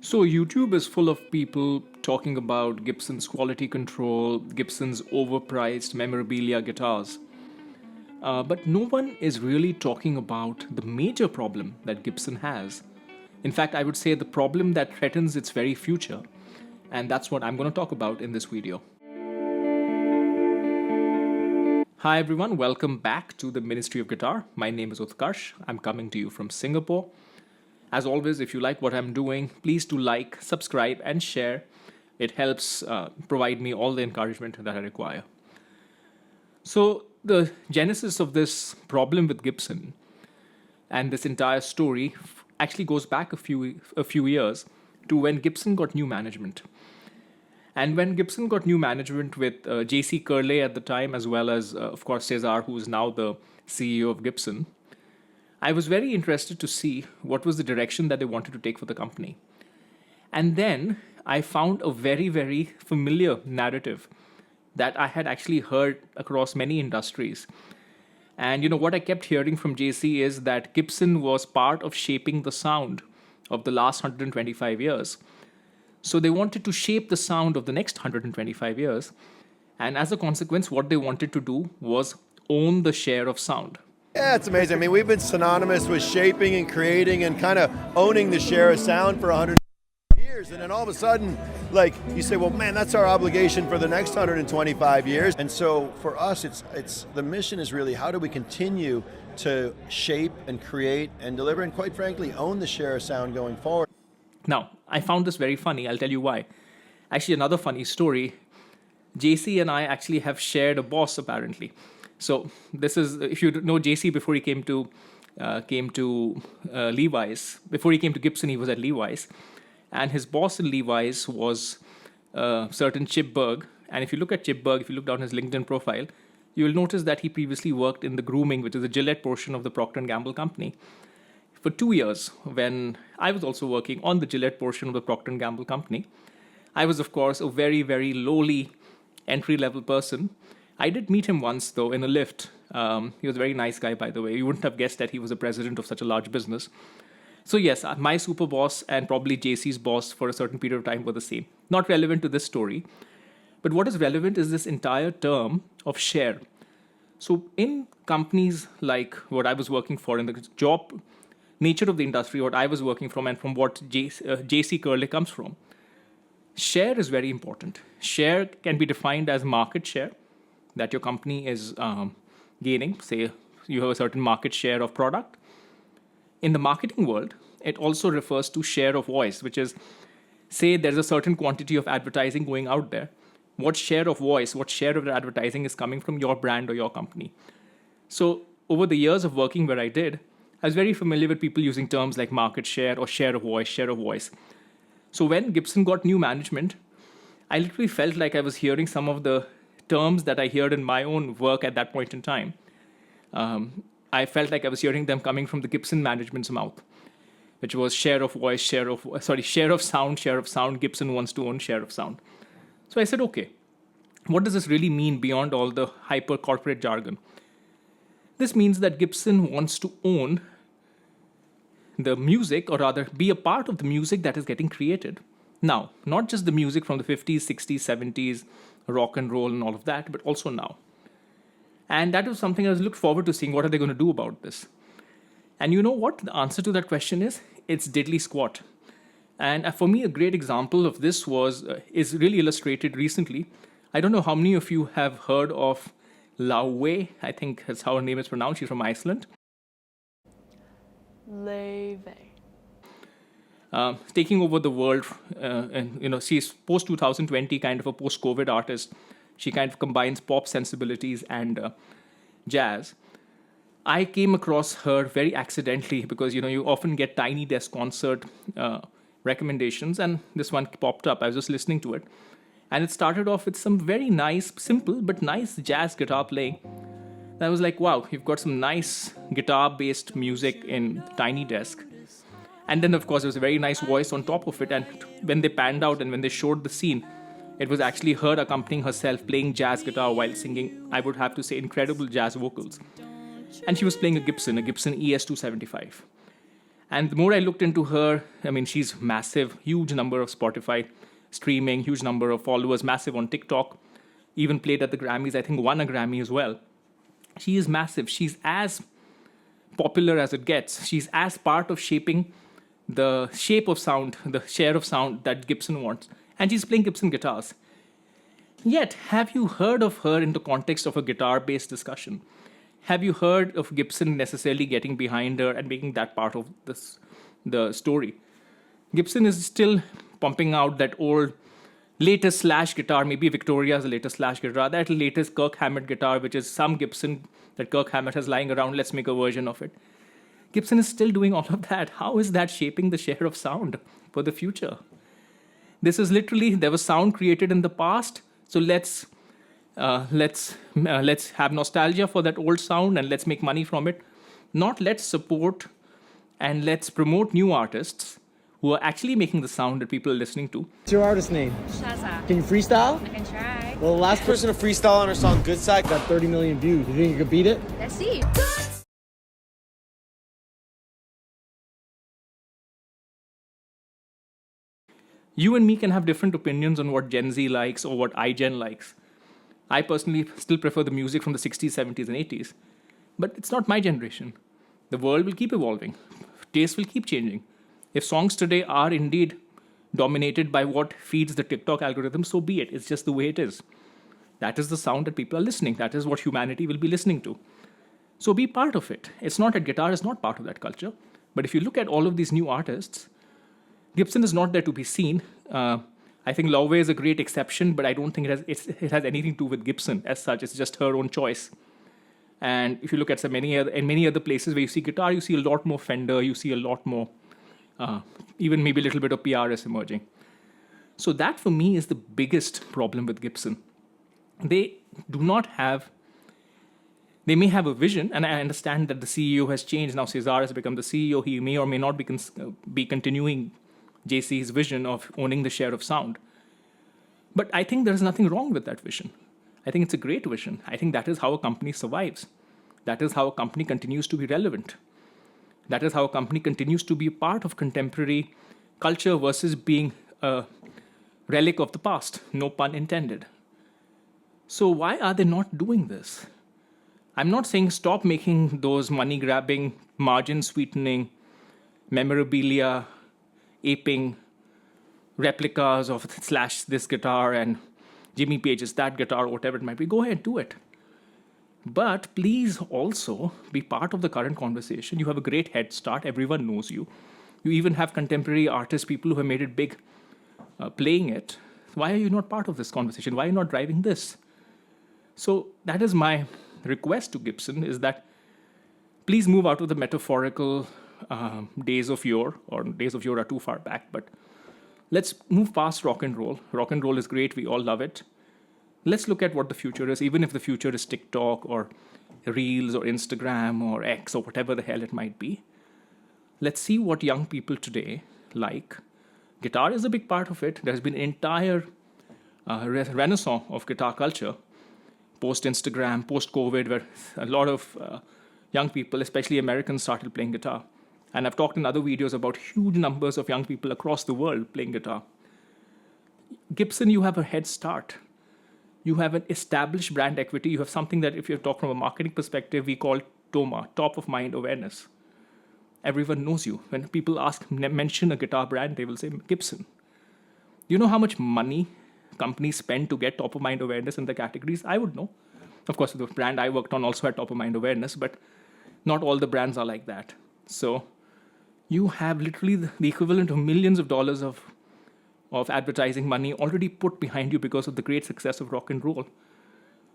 So, YouTube is full of people talking about Gibson's quality control, Gibson's overpriced memorabilia guitars. But no one is really talking about the major problem that Gibson has. In fact, I would say the problem that threatens its very future. And that's what I'm going to talk about in this video. Hi everyone, welcome back to the Ministry of Guitar. My name is Utkarsh. I'm coming to you from Singapore. As always, if you like what I'm doing, please do like, subscribe, and share. It helps provide me all the encouragement that I require. So, the genesis of this problem with Gibson and this entire story actually goes back a few years to when Gibson got new management. And when Gibson got new management with J.C. Curley at the time, as well as, of course, Cesar, who is now the CEO of Gibson, I was very interested to see what was the direction that they wanted to take for the company. And then I found a very, very familiar narrative that I had actually heard across many industries. And what I kept hearing from JC is that Gibson was part of shaping the sound of the last 125 years. So they wanted to shape the sound of the next 125 years. And as a consequence, what they wanted to do was own the share of sound. Yeah, it's amazing. I mean, we've been synonymous with shaping and creating and kind of owning the share of sound for 100 years. And then all of a sudden, you say, well, man, that's our obligation for the next 125 years. And so for us, it's the mission is really how do we continue to shape and create and deliver and quite frankly, own the share of sound going forward. Now, I found this very funny. I'll tell you why. Actually, another funny story. JC and I actually have shared a boss, apparently. So this is, if you know JC, before he came to Levi's, before he came to Gibson, he was at Levi's. And his boss in Levi's was certain Chip Berg. And if you look at Chip Berg, if you look down his LinkedIn profile, you will notice that he previously worked in the grooming, which is the Gillette portion of the Procter & Gamble company, for 2 years, when I was also working on the Gillette portion of the Procter & Gamble company. I was, of course, a very, very lowly entry-level person. I did meet him once, though, in a lift. He was a very nice guy, by the way. You wouldn't have guessed that he was a president of such a large business. So yes, my super boss and probably JC's boss for a certain period of time were the same. Not relevant to this story. But what is relevant is this entire term of share. So in companies like what I was working for, in the job nature of the industry, what I was working from and from what JC Curley comes from, share is very important. Share can be defined as market share that your company is gaining. Say you have a certain market share of product. In the marketing world, it also refers to share of voice, which is, say there's a certain quantity of advertising going out there. What share of voice, what share of the advertising is coming from your brand or your company? So over the years of working where I did, I was very familiar with people using terms like market share or share of voice, share of voice. So when Gibson got new management, I literally felt like I was hearing some of the terms that I heard in my own work at that point in time. I felt like I was hearing them coming from the Gibson management's mouth, which was share of voice, share of sound. Gibson wants to own share of sound. So I said, okay, what does this really mean beyond all the hyper corporate jargon? This means that Gibson wants to own the music, or rather be a part of the music that is getting created. Now, not just the music from the 50s, 60s, 70s, rock and roll and all of that, but also now. And that was something I was looked forward to seeing. What are they going to do about this? And you know what? The answer to that question is, it's diddly squat. And for me, a great example of this is really illustrated recently. I don't know how many of you have heard of Laufey. I think that's how her name is pronounced. She's from Iceland. Laufey. Taking over the world, and she's post 2020 kind of a post COVID artist. She kind of combines pop sensibilities and jazz. I came across her very accidentally because you often get Tiny Desk concert recommendations, and this one popped up. I was just listening to it, and it started off with some very nice, simple but nice jazz guitar playing. And I was like, wow, you've got some nice guitar-based music in Tiny Desk. And then, of course, there was a very nice voice on top of it. And when they panned out and when they showed the scene, it was actually her accompanying herself, playing jazz guitar while singing, I would have to say, incredible jazz vocals. And she was playing a Gibson ES275. And the more I looked into her, I mean, she's massive, huge number of Spotify streaming, huge number of followers, massive on TikTok, even played at the Grammys, I think won a Grammy as well. She is massive. She's as popular as it gets. She's as part of shaping the shape of sound, the share of sound that Gibson wants. And she's playing Gibson guitars. Yet, have you heard of her in the context of a guitar-based discussion? Have you heard of Gibson necessarily getting behind her and making that part of the story? Gibson is still pumping out that old latest slash guitar, maybe Victoria's latest slash guitar, that latest Kirk Hammett guitar, which is some Gibson that Kirk Hammett has lying around. Let's make a version of it. Gibson is still doing all of that. How is that shaping the share of sound for the future? This is literally, there was sound created in the past, so let's have nostalgia for that old sound and let's make money from it. Not let's support and let's promote new artists who are actually making the sound that people are listening to. What's your artist name? Shaza. Can you freestyle? I can try. Well, the last person to freestyle on her song Good Side got 30 million views. You think you could beat it? Let's see. You and me can have different opinions on what Gen Z likes or what iGen likes. I personally still prefer the music from the 60s, 70s, and 80s. But it's not my generation. The world will keep evolving. Tastes will keep changing. If songs today are indeed dominated by what feeds the TikTok algorithm, so be it. It's just the way it is. That is the sound that people are listening. That is what humanity will be listening to. So be part of it. It's not that guitar is not part of that culture. But if you look at all of these new artists, Gibson is not there to be seen. I think Laufey is a great exception, but I don't think it has anything to do with Gibson as such. It's just her own choice. And if you look at many other places where you see guitar, you see a lot more Fender, you see a lot more, even maybe a little bit of PRS emerging. So that for me is the biggest problem with Gibson. They may have a vision, and I understand that the CEO has changed. Now Cesar has become the CEO. He may or may not be continuing JC's vision of owning the share of sound. But I think there's nothing wrong with that vision. I think it's a great vision. I think that is how a company survives. That is how a company continues to be relevant. That is how a company continues to be a part of contemporary culture versus being a relic of the past. No pun intended. So why are they not doing this? I'm not saying stop making those money-grabbing, margin-sweetening, memorabilia, aping replicas of Slash this guitar and Jimmy Page's that guitar, whatever it might be. Go ahead, do it. But please also be part of the current conversation. You have a great head start. Everyone knows you. You even have contemporary artists, people who have made it big, playing it. Why are you not part of this conversation? Why are you not driving this? So that is my request to Gibson, is that please move out of the metaphorical days of yore, or days of yore are too far back, but let's move past rock and roll. Rock and roll is great. We all love it. Let's look at what the future is, even if the future is TikTok or Reels or Instagram or X or whatever the hell it might be. Let's see what young people today like. Guitar is a big part of it. There's been an entire renaissance of guitar culture post-Instagram, post-COVID, where a lot of young people, especially Americans, started playing guitar. And I've talked in other videos about huge numbers of young people across the world playing guitar. Gibson, you have a head start. You have an established brand equity. You have something that, if you talk from a marketing perspective, we call TOMA, top of mind awareness. Everyone knows you. When people mention a guitar brand, they will say Gibson. Do you know how much money companies spend to get top of mind awareness in the categories? I would know. Of course, the brand I worked on also had top of mind awareness, but not all the brands are like that. So you have literally the equivalent of millions of dollars of advertising money already put behind you because of the great success of rock and roll.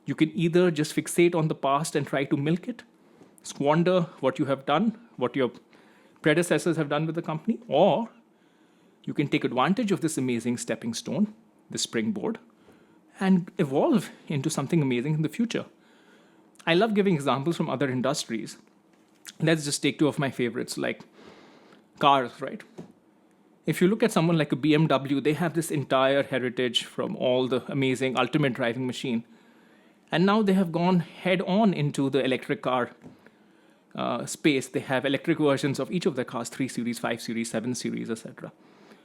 You can either just fixate on the past and try to milk it, squander what you have done, what your predecessors have done with the company, or you can take advantage of this amazing stepping stone, the springboard, and evolve into something amazing in the future. I love giving examples from other industries. Let's just take two of my favorites, like cars, right? If you look at someone like a BMW, they have this entire heritage from all the amazing ultimate driving machine. And now they have gone head on into the electric car space, they have electric versions of each of their cars, 3 Series, 5 Series, 7 Series, etc.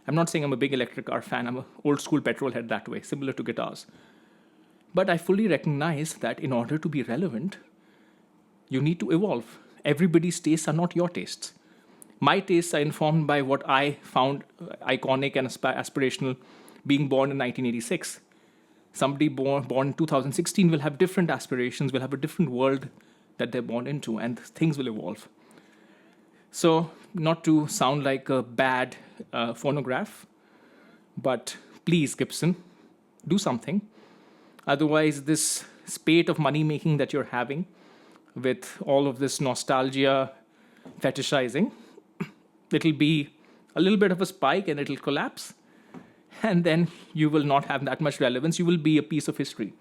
I'm not saying I'm a big electric car fan. I'm an old school petrol head that way, similar to guitars. But I fully recognize that in order to be relevant, you need to evolve. Everybody's tastes are not your tastes. My tastes are informed by what I found iconic and aspirational being born in 1986. Somebody born in 2016 will have different aspirations, will have a different world that they're born into, and things will evolve. So, not to sound like a bad phonograph, but please, Gibson, do something. Otherwise, this spate of money making that you're having with all of this nostalgia fetishizing, it'll be a little bit of a spike and it'll collapse. And then you will not have that much relevance. You will be a piece of history.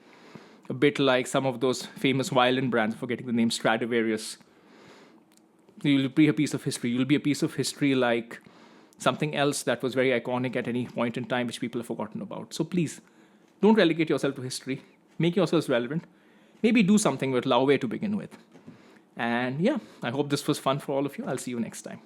A bit like some of those famous violin brands, forgetting the name, Stradivarius. You'll be a piece of history. You'll be a piece of history like something else that was very iconic at any point in time, which people have forgotten about. So please, don't relegate yourself to history. Make yourselves relevant. Maybe do something with Laufey to begin with. And yeah, I hope this was fun for all of you. I'll see you next time.